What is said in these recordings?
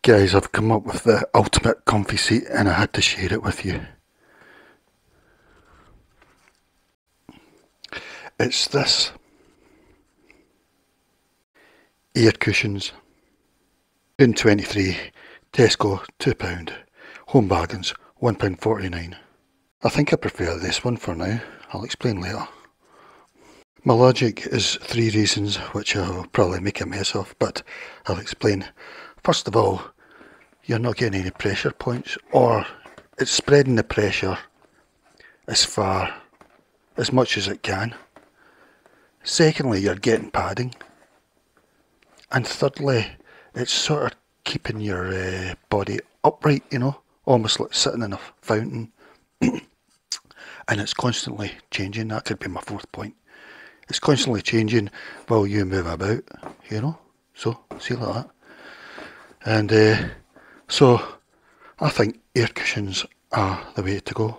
Guys, I've come up with the ultimate comfy seat and I had to share it with you. It's this. Ear cushions. June 23, Tesco, £2. Home Bargains, £1.49. I think I prefer this one for now. I'll explain later. My logic is 3 reasons, which I'll probably make a mess of, but I'll explain. First of all, you're not getting any pressure points, or it's spreading the pressure as much as it can. Secondly, you're getting padding. And thirdly, it's sort of keeping your body upright, you know, almost like sitting in a fountain. And it's constantly changing. That could be my 4th point. It's constantly changing while you move about, you know. So, see like that. And so, I think air cushions are the way to go.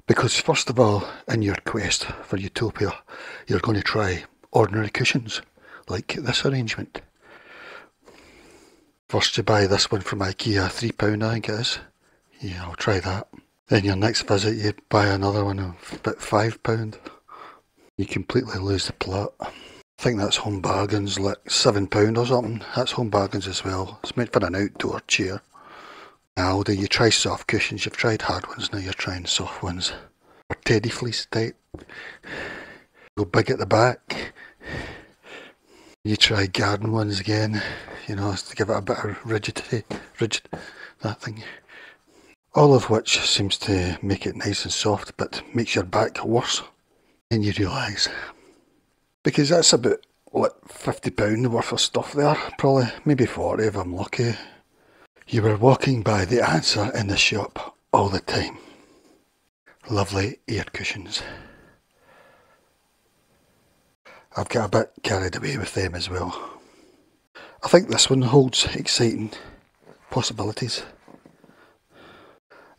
Because first of all, in your quest for utopia, you're going to try ordinary cushions, like this arrangement. First you buy this one from IKEA, £3 I think it is. Yeah, I'll try that. Then your next visit you buy another one of about £5. You completely lose the plot. I think that's Home Bargains, like £7 or something. That's Home Bargains as well. It's made for an outdoor chair. Aldi, you try soft cushions, you've tried hard ones, now you're trying soft ones. Or teddy fleece type. Go big at the back. You try garden ones again, you know, to give it a bit of rigidity, that thing. All of which seems to make it nice and soft, but makes your back worse. And you realise, because that's about like £50 worth of stuff there, probably, maybe 40 if I'm lucky. You were walking by the answer in the shop all the time. Lovely air cushions. I've got a bit carried away with them as well. I think this one holds exciting possibilities.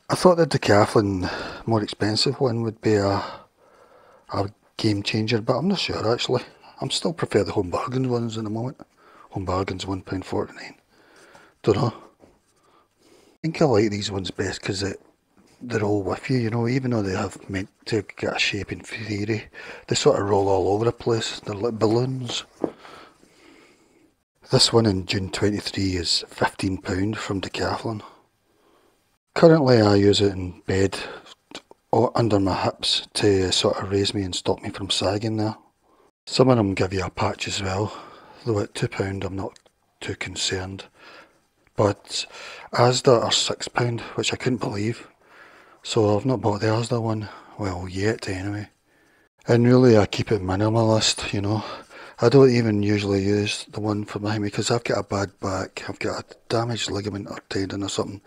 I thought the Decathlon more expensive one would be a game changer, but I'm not sure actually. I'm still prefer the Home Bargains ones in the moment. Home Bargains £1.49. Don't know. I think I like these ones best because they're all with you, you know, even though they have meant to get a shape in theory. They sort of roll all over the place. They're like balloons. This one in June 23 is £15 from Decathlon. Currently I use it in bed or under my hips to sort of raise me and stop me from sagging there. Some of them give you a patch as well, though at £2 I'm not too concerned. But Asda are £6, which I couldn't believe. So I've not bought the Asda one, well yet anyway. And really I keep it minimalist, you know. I don't even usually use the one for behind me because I've got a bad back, I've got a damaged ligament or tendon or something.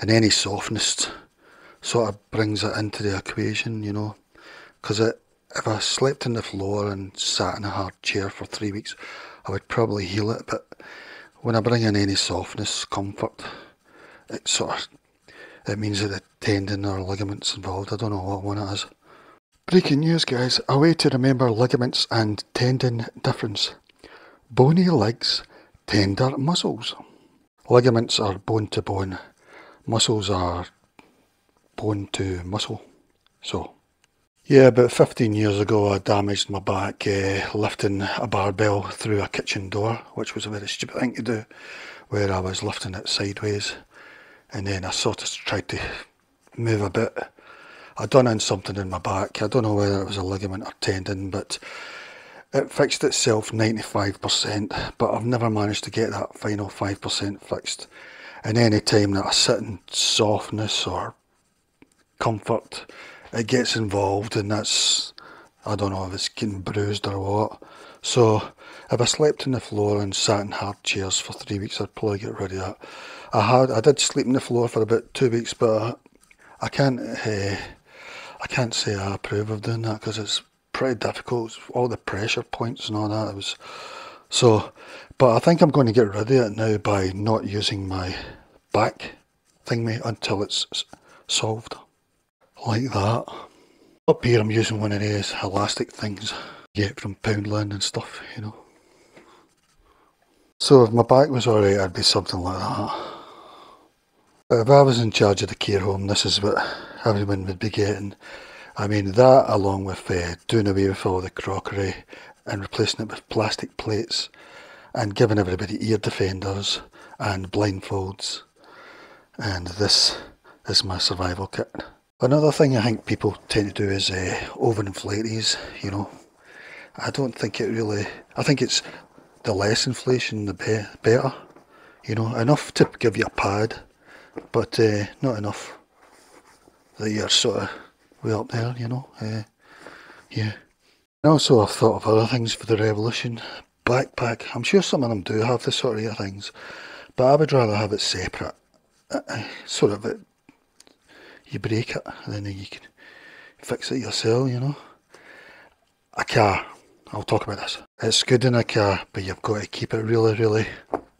And any softness sort of brings it into the equation, you know. Because if I slept on the floor and sat in a hard chair for 3 weeks, I would probably heal it. But when I bring in any softness, comfort, it means that the tendon or ligaments involved. I don't know what one it is. Breaking news, guys. A way to remember ligaments and tendon difference. Bony legs, tender muscles. Ligaments are bone to bone. Muscles are bone to muscle. So, yeah, about 15 years ago I damaged my back lifting a barbell through a kitchen door, which was a very stupid thing to do, where I was lifting it sideways. And then I sort of tried to move a bit. I done in something in my back. I don't know whether it was a ligament or tendon, but it fixed itself 95%, but I've never managed to get that final 5% fixed. And any time that I sit in softness or comfort, it gets involved, and that's, I don't know if it's getting bruised or what. So if I slept on the floor and sat in hard chairs for 3 weeks, I'd probably get rid of that. I did sleep on the floor for about 2 weeks, but I can't say I approve of doing that because it's pretty difficult. All the pressure points and all that. But I think I'm going to get rid of it now by not using my back thingy until it's solved. Like that. Up here I'm using one of these elastic things you get from Poundland and stuff, you know. So if my back was alright, I'd be something like that. But if I was in charge of the care home, this is what everyone would be getting. I mean, that along with doing away with all the crockery and replacing it with plastic plates and giving everybody ear defenders and blindfolds. And this is my survival kit. Another thing I think people tend to do is overinflate these, you know. I don't think it really, I think it's the less inflation the better, you know, enough to give you a pad, but not enough that you're sort of way up there, you know. Yeah. And also I've thought of other things for the revolution. Backpack, I'm sure some of them do have this sort of things, but I would rather have it separate. Sort of it, you break it and then you can fix it yourself, you know. A car, I'll talk about this. It's good in a car, but you've got to keep it really, really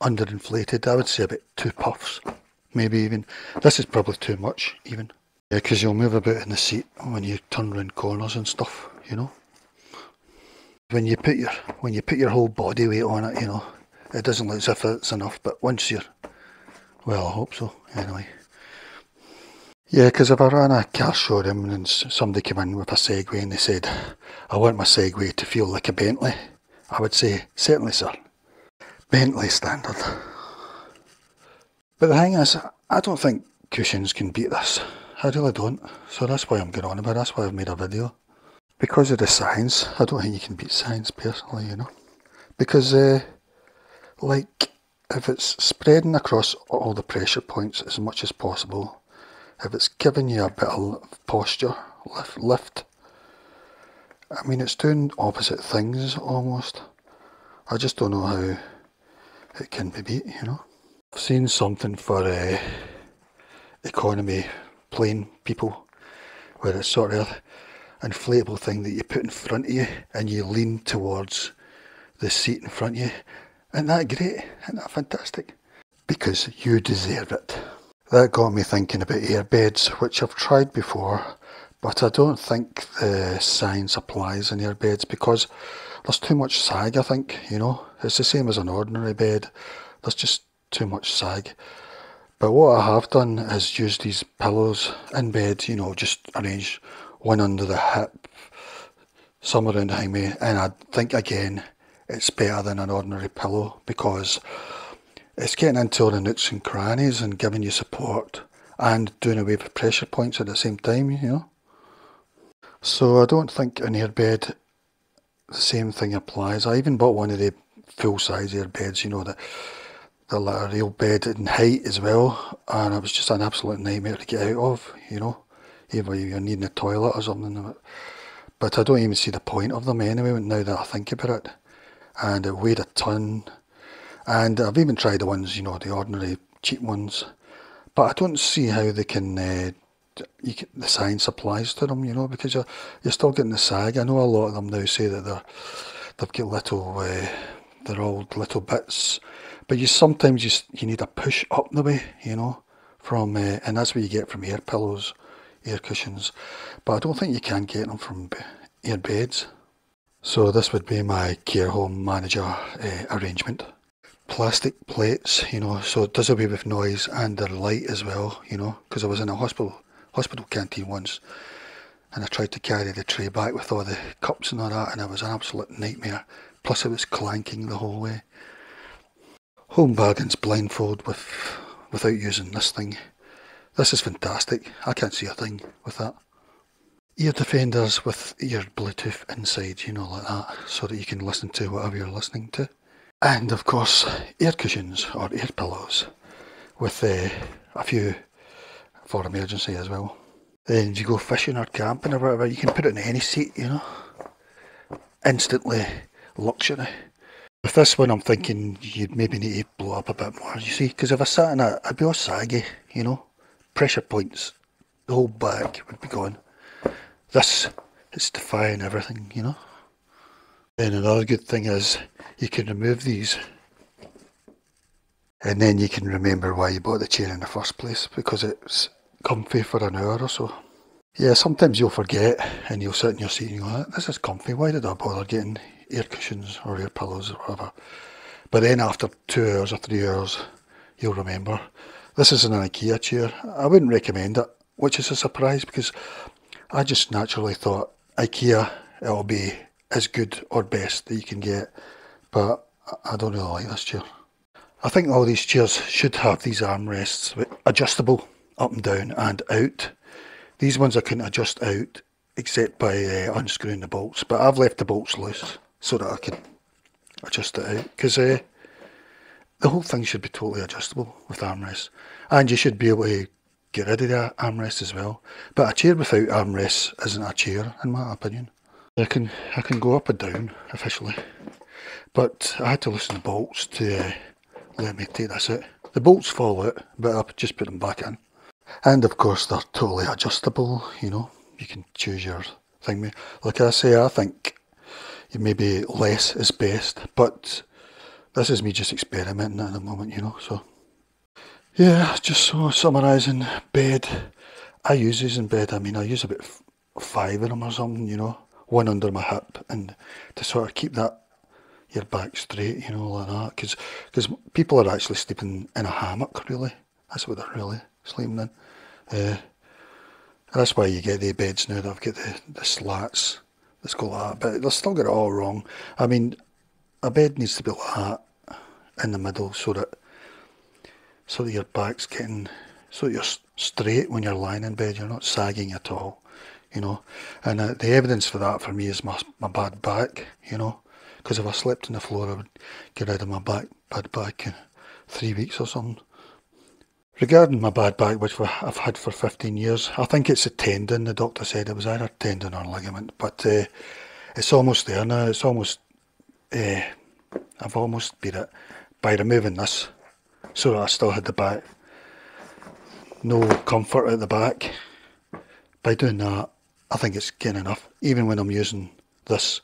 underinflated. I would say about 2 puffs, maybe even. This is probably too much, even. Yeah, because you'll move about in the seat when you turn round corners and stuff, you know. When you put your whole body weight on it, you know, it doesn't look as if it's enough, but once you're, well, I hope so, anyway. Yeah, because if I ran a car showroom and somebody came in with a Segway and they said, I want my Segway to feel like a Bentley, I would say, certainly sir, Bentley standard. But the thing is, I don't think cushions can beat this. I really don't. So that's why I'm going on about it. That's why I've made a video. Because of the science, I don't think you can beat science personally, you know. Because, like, if it's spreading across all the pressure points as much as possible, if it's giving you a bit of posture, lift, I mean, it's doing opposite things almost. I just don't know how it can be beat, you know. I've seen something for economy plane people where it's sort of an inflatable thing that you put in front of you and you lean towards the seat in front of you. Isn't that great? Isn't that fantastic? Because you deserve it. That got me thinking about airbeds, which I've tried before, but I don't think the science applies in airbeds because there's too much sag, I think, you know. It's the same as an ordinary bed. There's just too much sag. But what I have done is use these pillows in bed, you know, just arrange one under the hip, some around behind me, and I think again it's better than an ordinary pillow because it's getting into all the nooks and crannies and giving you support and doing away with pressure points at the same time, you know. So I don't think an airbed, the same thing applies. I even bought one of the full-size airbeds, you know, the little real bed in height as well, and it was just an absolute nightmare to get out of, you know, even if you're needing a toilet or something. But I don't even see the point of them anyway now that I think about it. And it weighed a ton. And I've even tried the ones, you know, the ordinary cheap ones. But I don't see how they can, the science applies to them, you know, because you're still getting the sag. I know a lot of them now say that they've got little, they're all little bits. But sometimes you need a push up the way, you know, from, and that's what you get from air pillows, air cushions. But I don't think you can get them from air beds. So this would be my care home manager arrangement. Plastic plates, you know, so it does away with noise and they're light as well, you know, because I was in a hospital canteen once and I tried to carry the tray back with all the cups and all that and it was an absolute nightmare. Plus it was clanking the whole way. Home bargains blindfold without using this thing. This is fantastic. I can't see a thing with that. Ear defenders with ear Bluetooth inside, you know, like that, so that you can listen to whatever you're listening to. And of course, air cushions or air pillows with a few for emergency as well. Then if you go fishing or camping or whatever, you can put it in any seat, you know. Instantly luxury. With this one, I'm thinking you'd maybe need to blow up a bit more, you see, because if I sat in it, I'd be all saggy, you know. Pressure points, the whole back would be gone. This is defying everything, you know. Then another good thing is you can remove these and then you can remember why you bought the chair in the first place because it's comfy for an hour or so. Yeah, sometimes you'll forget and you'll sit in your seat and you'll go, this is comfy, why did I bother getting air cushions or air pillows or whatever? But then after 2 hours or 3 hours, you'll remember This is an IKEA chair. I wouldn't recommend it, which is a surprise because I just naturally thought IKEA, it'll be as good or best that you can get, but I don't really like this chair. I think all these chairs should have these armrests, adjustable up and down and out. These ones I couldn't adjust out except by unscrewing the bolts, but I've left the bolts loose so that I can adjust it out, because the whole thing should be totally adjustable with armrests, and you should be able to get rid of the armrest as well. But a chair without armrests isn't a chair, in my opinion. I can go up and down officially, but I had to loosen the bolts to let me take this out. The bolts fall out, but I've just put them back in. And of course they're totally adjustable, you know, you can choose your thing. Like I say, I think maybe less is best, but this is me just experimenting at the moment, you know, so. Yeah, just so summarising, bed. I use these in bed. I mean, I use about 5 of them or something, you know, one under my hip, and to sort of keep that, your back straight, you know, like that, because people are actually sleeping in a hammock, really. That's what they're really sleeping in. That's why you get the beds now that have got the slats that's got that, but they've still got it all wrong. I mean, a bed needs to be like that in the middle so that your back's getting, so you're straight when you're lying in bed, you're not sagging at all, you know. And the evidence for that for me is my bad back, you know, because if I slept on the floor I would get rid of my bad back in 3 weeks or something. Regarding my bad back, which I've had for 15 years, I think it's a tendon. The doctor said it was either tendon or ligament, but it's almost there now. It's almost, I've almost beat it by removing this, so that I still had the back, no comfort at the back. By doing that, I think it's getting enough, even when I'm using this,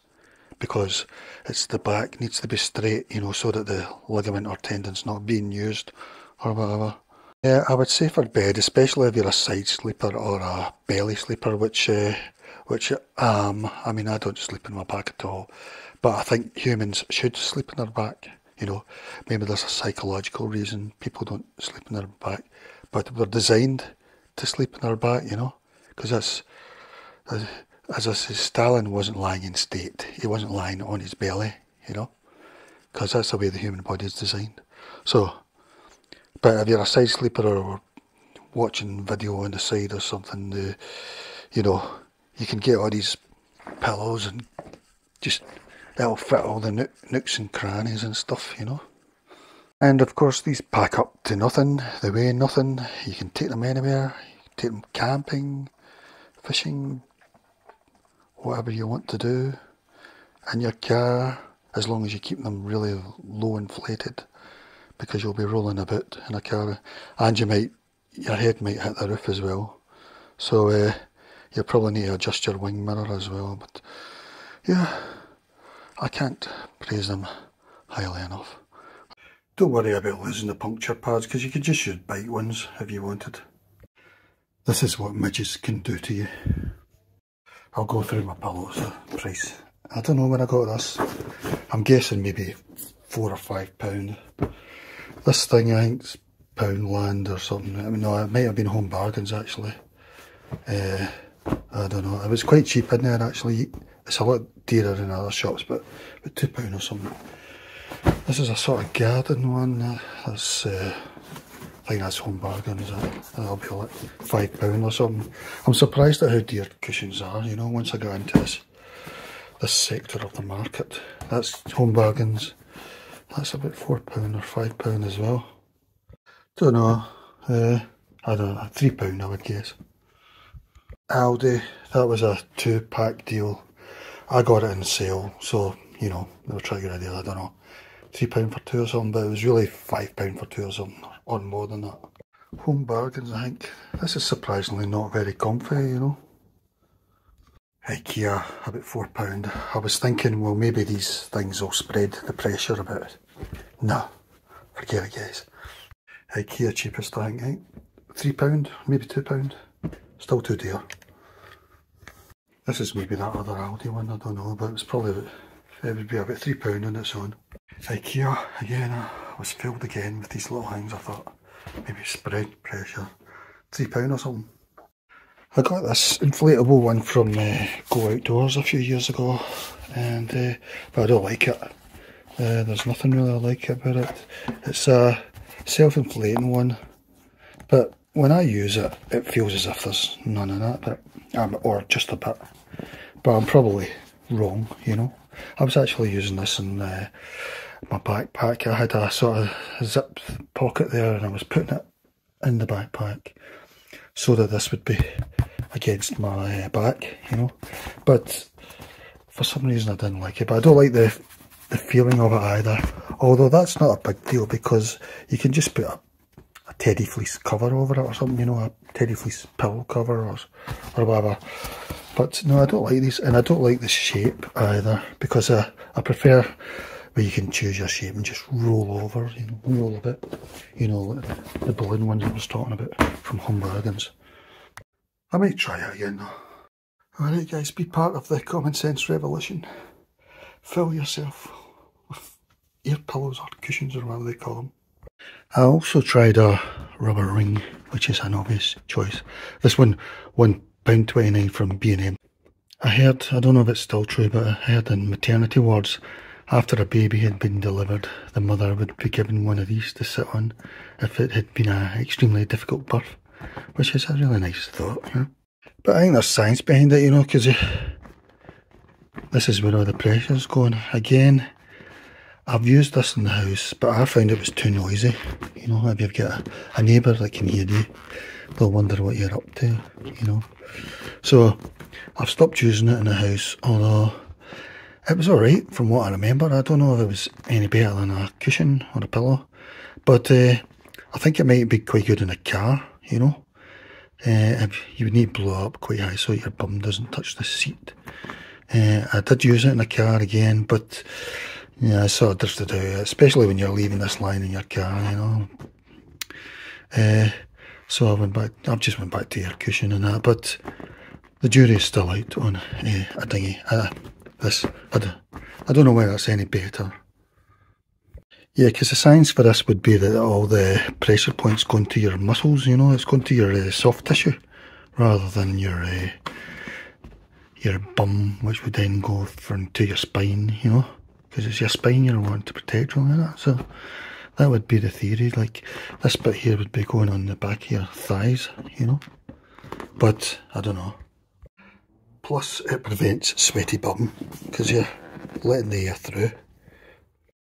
because it's the back needs to be straight, you know, so that the ligament or tendon's not being used or whatever. Yeah, I would say for bed, especially if you're a side sleeper or a belly sleeper, which I mean, I don't sleep in my back at all, but I think humans should sleep in their back, you know. Maybe there's a psychological reason people don't sleep in their back, but we're designed to sleep in their back, you know, because that's, as I say, Stalin wasn't lying in state, he wasn't lying on his belly, you know, because that's the way the human body is designed. So, but if you're a side sleeper or watching video on the side or something, you know, you can get all these pillows and just, it'll fit all the nooks and crannies and stuff, you know. And of course these pack up to nothing, they weigh nothing, you can take them anywhere, you can take them camping, fishing, whatever you want to do, in your car, as long as you keep them really low inflated, because you'll be rolling about in a car, and your head might hit the roof as well. So you probably need to adjust your wing mirror as well. But yeah, I can't praise them highly enough. Don't worry about losing the puncture pads, because you could just use bite ones if you wanted. This is what midges can do to you. I'll go through my pillows, price. I don't know when I got this. I'm guessing maybe £4 or £5. This thing, I think's Poundland or something. I mean, no, it might have been Home Bargains actually. I don't know. It was quite cheap in there actually. It's a lot dearer in other shops, but £2 or something. This is a sort of garden one. That's, I think that's Home Bargains. That'll be like £5 or something. I'm surprised at how dear cushions are, you know, once I got into this sector of the market. That's Home Bargains. That's about £4 or £5 as well. Don't know. I don't know, £3 I would guess. Aldi, that was a 2-pack deal. I got it in sale, so, you know, they were trying to get a deal, I don't know. £3 for 2 or something, but it was really £5 for 2 or something, or more than that. Home Bargains, I think. This is surprisingly not very comfy, you know. IKEA, about £4. I was thinking, well, maybe these things will spread the pressure a bit. No, forget it, guys. IKEA cheapest, I think, £3, maybe £2. Still too dear. This is maybe that other Aldi one, I don't know, but it was probably it would be about £3 on its own. IKEA, again, I was filled again with these little things. I thought, maybe spread pressure, £3 or something. I got this inflatable one from Go Outdoors a few years ago, and but I don't like it. There's nothing really I like about it. It's a self-inflating one, but when I use it, it feels as if there's none of that bit, or just a bit. But I'm probably wrong, you know. I was actually using this in my backpack. I had a sort of zip pocket there, and I was putting it in the backpack so that this would be against my back, you know. But for some reason I didn't like it. But I don't like the feeling of it either. Although that's not a big deal, because you can just put a teddy fleece cover over it or something, you know, a teddy fleece pillow cover or whatever. But no, I don't like these, and I don't like the shape either, because I prefer where you can choose your shape and just roll over, you know, roll a bit, you know, the balloon ones I was talking about from Home Bargains. I might try it again though. Alright guys, be part of the common sense revolution. Fill yourself with ear pillows or cushions or whatever they call them. I also tried a rubber ring, which is an obvious choice. This one, £1.29 from B&M. I heard, I don't know if it's still true, but I heard in maternity wards, after a baby had been delivered, the mother would be given one of these to sit on if it had been an extremely difficult birth, which is a really nice thought, you know. But I think there's science behind it, you know, because this is where all the pressure's going. Again, I've used this in the house, but I found it was too noisy. You know, if you've got a neighbour that can hear you, they'll wonder what you're up to, you know. So I've stopped using it in the house, although it was alright from what I remember. I don't know if it was any better than a cushion or a pillow, but I think it might be quite good in a car, you know. You would need to blow up quite high so your bum doesn't touch the seat. I did use it in a car again, but yeah, it's sort of drifted out, especially when you're leaving this lying in your car, you know. So I've just went back to air cushion and that, but the jury's still out on a dinghy. This, I don't know whether it's any better. Yeah, because the science for this would be that all the pressure points going to your muscles, you know, it's going to your soft tissue rather than your bum, which would then go to your spine, you know, because it's your spine you're wanting to protect from that. So that would be the theory. Like this bit here would be going on the back of your thighs, you know, but I don't know. Plus it prevents sweaty bum because you're letting the air through.